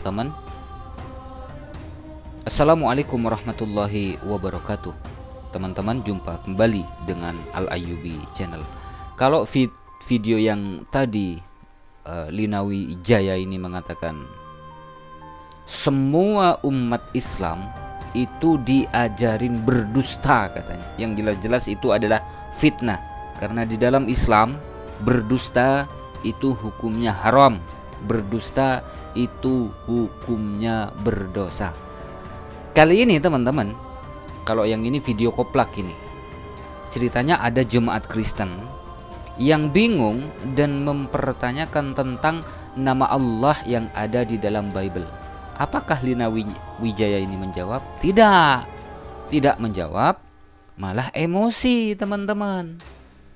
teman. Assalamualaikum warahmatullahi wabarakatuh. Teman-teman, jumpa kembali dengan Al Ayyubi Channel. Kalau video yang tadi Linawi Jaya ini mengatakan semua umat Islam itu diajarin berdusta katanya. Yang jelas-jelas itu adalah fitnah. Karena di dalam Islam berdusta itu hukumnya haram, berdusta itu hukumnya berdosa. Kali ini teman-teman, kalau yang ini video koplak ini, ceritanya ada jemaat Kristen yang bingung dan mempertanyakan tentang nama Allah yang ada di dalam Bible. Apakah Lina Wijaya ini menjawab? Tidak menjawab, malah emosi teman-teman.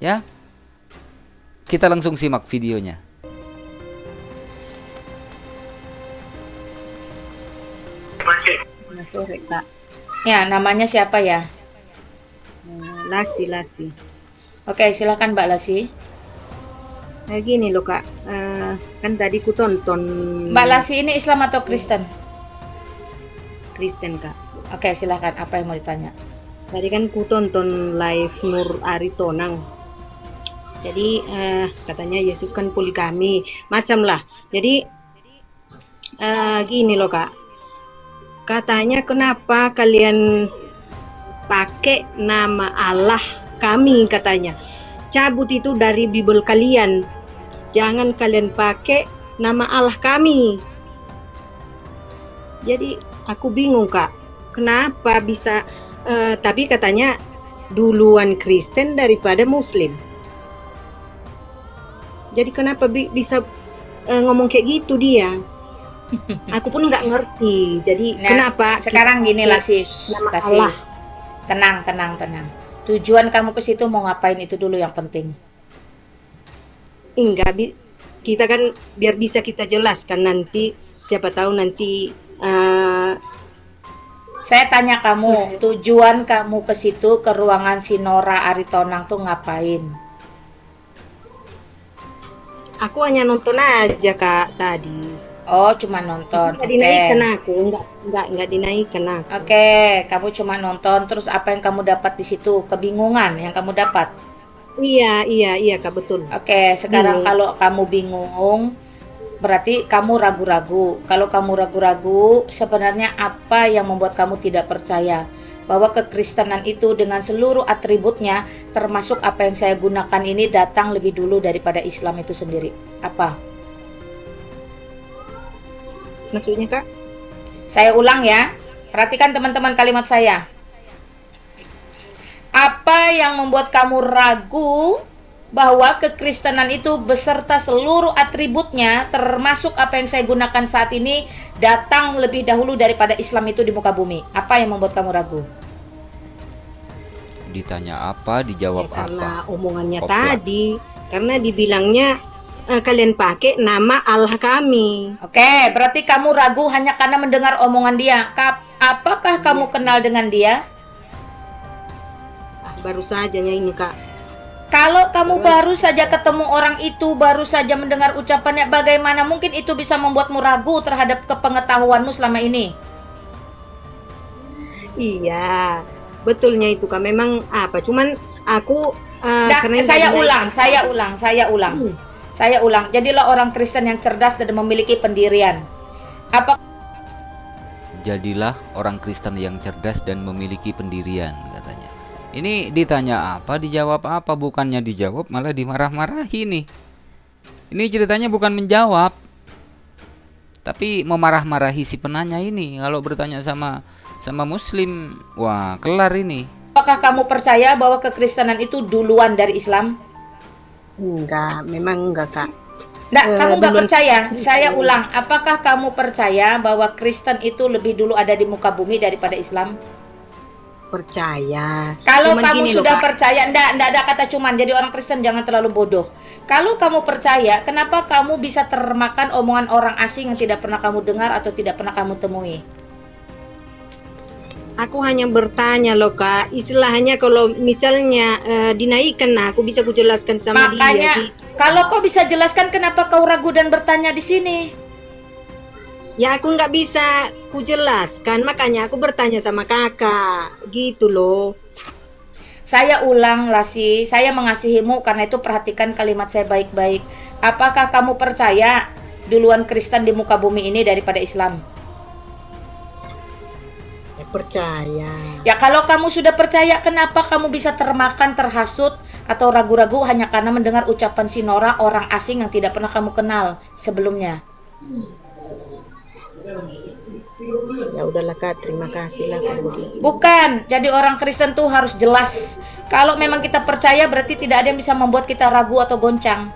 Ya, kita langsung simak videonya. Sore, Kak. Ya, namanya siapa ya? Lasi. Oke, silakan Mbak Lasi. Nah, gini loh, Kak. Kan tadi ku tonton Mbak Lasi ini Islam atau Kristen? Kristen, Kak. Oke, silakan. Apa yang mau ditanya? Tadi kan ku tonton live Nur Aritonang. Jadi katanya Yesus kan poligami, macam lah. Jadi gini loh, Kak. Katanya kenapa kalian pakai nama Allah kami, katanya. Cabut itu dari Bible kalian. Jangan kalian pakai nama Allah kami. Jadi aku bingung, Kak. Kenapa bisa tapi katanya duluan Kristen daripada Muslim. Jadi kenapa bisa ngomong kayak gitu dia? Aku pun nggak ngerti. Jadi kenapa sekarang gini Lasi, Allah. Tenang. Tujuan kamu ke situ mau ngapain itu dulu yang penting. Enggak, kita kan biar bisa kita jelaskan nanti, siapa tahu nanti saya tanya kamu, tujuan kamu ke situ, ke ruangan si Nora Aritonang tuh ngapain? Aku hanya nonton aja, Kak, tadi. Oh, cuma nonton. Nggak dinaikkan aku, nggak dinaikkan aku. Oke, kamu cuma nonton. Terus apa yang kamu dapat di situ? Kebingungan yang kamu dapat? Iya, Kak, betul. Oke, sekarang kalau kamu bingung, berarti kamu ragu-ragu. Kalau kamu ragu-ragu, sebenarnya apa yang membuat kamu tidak percaya bahwa kekristenan itu dengan seluruh atributnya, termasuk apa yang saya gunakan ini, datang lebih dulu daripada Islam itu sendiri? Apa? Maksudnya, Kak? Saya ulang ya, perhatikan teman-teman kalimat saya. Apa yang membuat kamu ragu bahwa kekristenan itu beserta seluruh atributnya, termasuk apa yang saya gunakan saat ini, datang lebih dahulu daripada Islam itu di muka bumi? Apa yang membuat kamu ragu? Ditanya apa, dijawab Ya, karena apa? omongannya Koplak. tadi, karena dibilangnya kalian pakai nama Allah kami. Oke, berarti kamu ragu hanya karena mendengar omongan dia. Apakah kamu kenal dengan dia? Baru sajanya ini, Kak. Kalau kamu baru saja ketemu orang itu, baru saja mendengar ucapannya, bagaimana mungkin itu bisa membuatmu ragu terhadap kepengetahuanmu selama ini? Iya, betulnya itu, Kak. Memang apa? Cuman aku karena saya ulang. Jadilah orang Kristen yang cerdas dan memiliki pendirian. Jadilah orang Kristen yang cerdas dan memiliki pendirian katanya. Ini ditanya apa, dijawab apa, bukannya dijawab malah dimarah-marahi nih. Ini ceritanya bukan menjawab, tapi memarah-marahi si penanya ini. Kalau bertanya sama Muslim, wah kelar ini. Apakah kamu percaya bahwa kekristenan itu duluan dari Islam? enggak, memang enggak, Kak. Nggak, kamu nggak duluan. percaya? Saya ulang, apakah kamu percaya bahwa Kristen itu lebih dulu ada di muka bumi daripada Islam? Percaya. Kalau Cuman kamu gini sudah loh, Kak. percaya, enggak ada kata cuman. Jadi orang Kristen jangan terlalu bodoh. Kalau kamu percaya, kenapa kamu bisa termakan omongan orang asing yang tidak pernah kamu dengar atau tidak pernah kamu temui? Aku hanya bertanya loh, Kak. Istilahnya kalau misalnya dinaikkan, nah aku bisa kujelaskan sama Makanya, dia. kalau kau bisa jelaskan kenapa kau ragu dan bertanya di sini? Ya aku nggak bisa ku jelaskan, makanya aku bertanya sama kakak, gitu loh. Saya ulang, Lasi, saya mengasihimu, karena itu perhatikan kalimat saya baik-baik. Apakah kamu percaya duluan Kristen di muka bumi ini daripada Islam? Ya percaya. Ya kalau kamu sudah percaya, kenapa kamu bisa termakan, terhasut, atau ragu-ragu hanya karena mendengar ucapan Sinora, orang asing yang tidak pernah kamu kenal sebelumnya? Ya udahlah kak, terima kasih lah kalau begitu. Bukan, jadi orang Kristen tuh harus jelas. Kalau memang kita percaya, berarti tidak ada yang bisa membuat kita ragu atau goncang.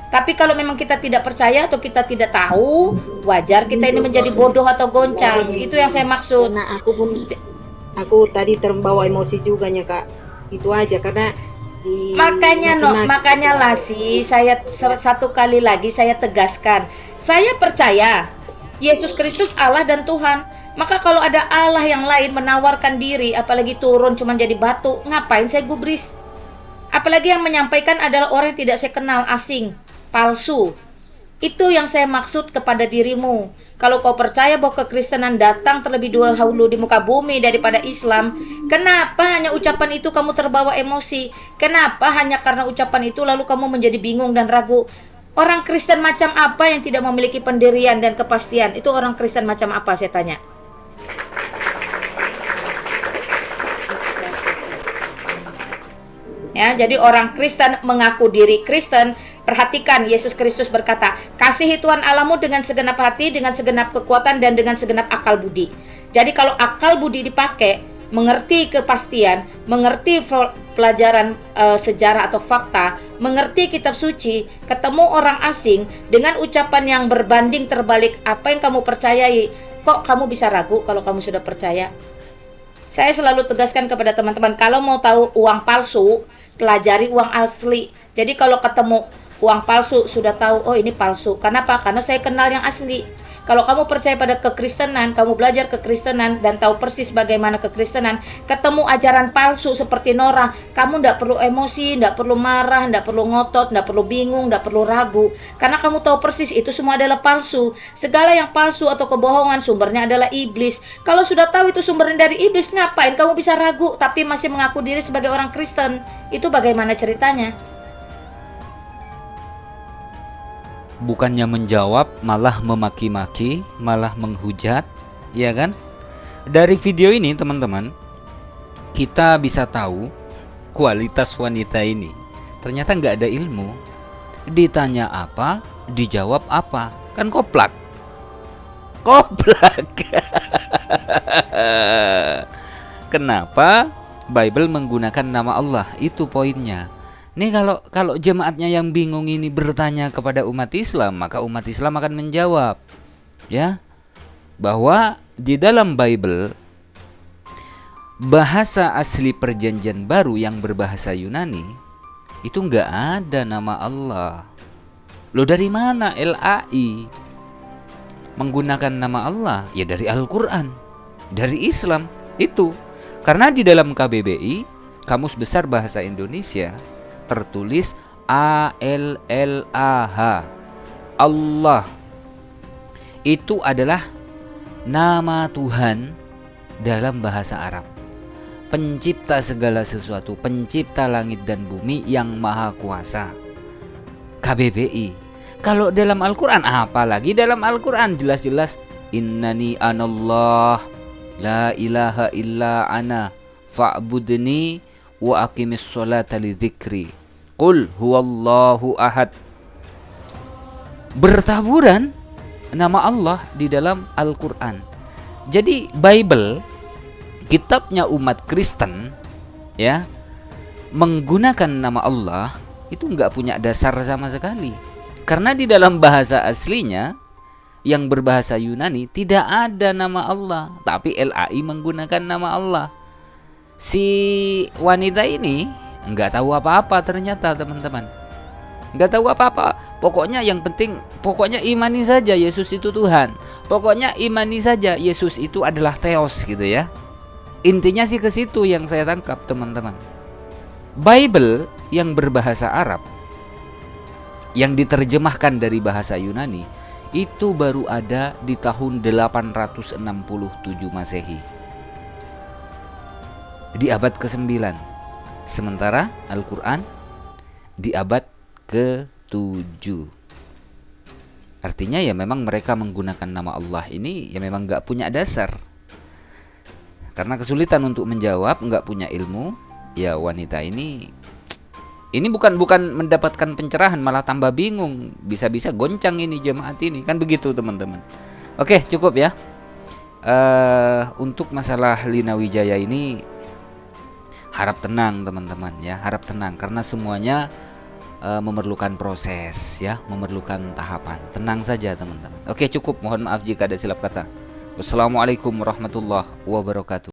Tapi kalau memang kita tidak percaya atau kita tidak tahu, wajar kita ini menjadi bodoh atau goncang. Itu yang saya maksud. Nah aku tadi terbawa emosi juga nya kak. Itu aja karena di Makanya Lasi, saya satu kali lagi saya tegaskan. Saya percaya Yesus Kristus Allah dan Tuhan. Maka kalau ada Allah yang lain menawarkan diri, apalagi turun cuma jadi batu, ngapain saya gubris? Apalagi yang menyampaikan adalah orang yang tidak saya kenal, asing, palsu. Itu yang saya maksud kepada dirimu. Kalau kau percaya bahwa kekristenan datang terlebih dahulu di muka bumi daripada Islam, kenapa hanya ucapan itu kamu terbawa emosi? Kenapa hanya karena ucapan itu lalu kamu menjadi bingung dan ragu? Orang Kristen macam apa yang tidak memiliki pendirian dan kepastian? Itu orang Kristen macam apa, saya tanya? Ya, jadi orang Kristen mengaku diri Kristen. Perhatikan, Yesus Kristus berkata, kasihi Tuhan Allahmu dengan segenap hati, dengan segenap kekuatan, dan dengan segenap akal budi. Jadi kalau akal budi dipakai, mengerti kepastian, mengerti pelajaran sejarah atau fakta, mengerti kitab suci, ketemu orang asing dengan ucapan yang berbanding terbalik apa yang kamu percayai, kok kamu bisa ragu kalau kamu sudah percaya? Saya selalu tegaskan kepada teman-teman, kalau mau tahu uang palsu, pelajari uang asli. Jadi kalau ketemu uang palsu, sudah tahu, oh ini palsu. Kenapa? Karena saya kenal yang asli. Kalau kamu percaya pada kekristenan, kamu belajar kekristenan dan tahu persis bagaimana kekristenan, ketemu ajaran palsu seperti Nora, kamu tidak perlu emosi, tidak perlu marah, tidak perlu ngotot, tidak perlu bingung, tidak perlu ragu. Karena kamu tahu persis itu semua adalah palsu. Segala yang palsu atau kebohongan sumbernya adalah iblis. Kalau sudah tahu itu sumbernya dari iblis, ngapain kamu bisa ragu tapi masih mengaku diri sebagai orang Kristen? Itu bagaimana ceritanya? Bukannya menjawab, malah memaki-maki, malah menghujat, ya kan? Dari video ini teman-teman, kita bisa tahu kualitas wanita ini. Ternyata nggak ada ilmu. Ditanya apa, dijawab apa. Kan koplak. Koplak. Kenapa Bible menggunakan nama Allah? Itu poinnya. Nih kalau jemaatnya yang bingung ini bertanya kepada umat Islam, maka umat Islam akan menjawab, ya, bahwa di dalam Bible bahasa asli perjanjian baru yang berbahasa Yunani itu nggak ada nama Allah. Loh, dari mana LAI menggunakan nama Allah? Ya dari Al-Quran, dari Islam itu. Karena di dalam KBBI, Kamus Besar Bahasa Indonesia, tertulis ALLAH, Allah. Itu adalah nama Tuhan dalam bahasa Arab, pencipta segala sesuatu, pencipta langit dan bumi yang maha kuasa. KBBI. Kalau dalam Al-Quran, apalagi dalam Al-Quran jelas-jelas innani anallah la ilaha illa ana fa'budni wa aqimis sholata li dzikri qul huwallahu ahad. Bertaburan nama Allah di dalam Al-Quran. Jadi Bible, kitabnya umat Kristen, ya, menggunakan nama Allah itu nggak punya dasar sama sekali. Karena di dalam bahasa aslinya yang berbahasa Yunani tidak ada nama Allah, tapi LAI menggunakan nama Allah. Si wanita ini nggak tahu apa-apa ternyata, teman-teman. Nggak tahu apa-apa. Pokoknya yang penting, pokoknya imani saja Yesus itu Tuhan. Pokoknya imani saja Yesus itu adalah Theos, gitu ya. Intinya sih ke situ yang saya tangkap, teman-teman. Bible yang berbahasa Arab, yang diterjemahkan dari bahasa Yunani, itu baru ada di tahun 867 Masehi, di abad ke-9. Sementara Al-Quran di abad ke-7. Artinya ya memang mereka menggunakan nama Allah ini ya memang gak punya dasar. Karena kesulitan untuk menjawab, gak punya ilmu, ya wanita ini bukan mendapatkan pencerahan, malah tambah bingung. Bisa-bisa goncang ini jemaat ini, kan begitu teman-teman. Oke, cukup ya. Untuk masalah Lina Wijaya ini harap tenang teman-teman ya, harap tenang karena semuanya memerlukan proses ya, memerlukan tahapan. Tenang saja teman-teman. Oke, cukup. Mohon maaf jika ada silap kata. Wassalamualaikum warahmatullahi wabarakatuh.